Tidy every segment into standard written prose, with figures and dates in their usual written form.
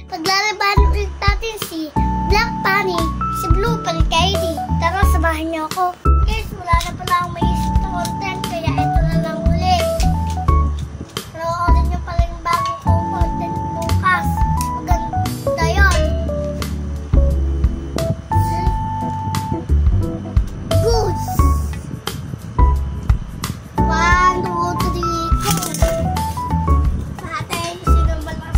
Paglalaban ulit natin si Black Bunny, si Blue Palikaidi. Tara, samahan niyo ako. Guys, wala na pala akong maisip na content, kaya ito na lang ulit. Panoorin niyo pala yung bagong kong content bukas. Maganda yun. Goose! 1, 2, 3, go! Natin, sino malakas?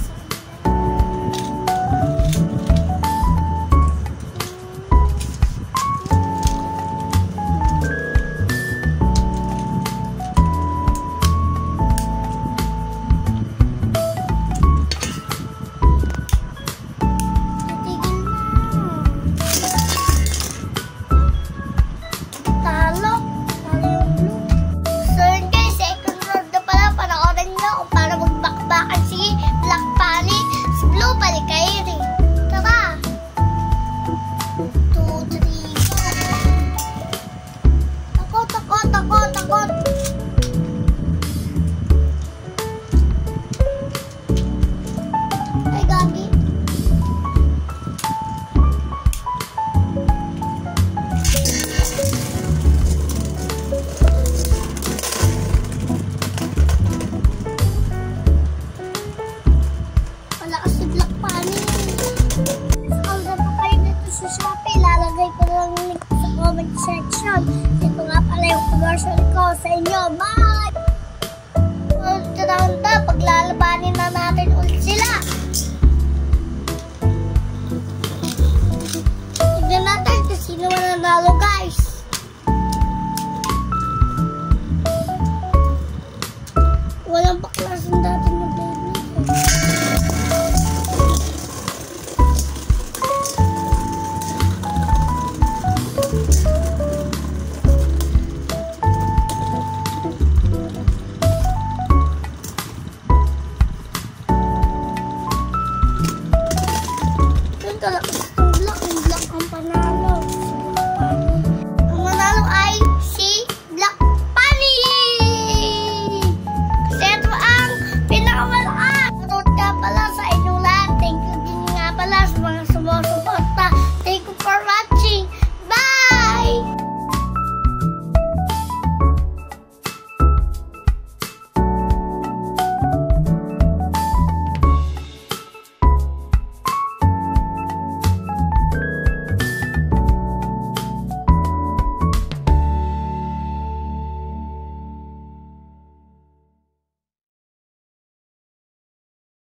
Section. Ito nga pala yung commercial ko sa inyo. Bye! Round up, paglalabanin na natin ulit sila. Tignan natin kung sino mananalo, guys. Walang baklasan dati na baby. Talaga, black ang panalo.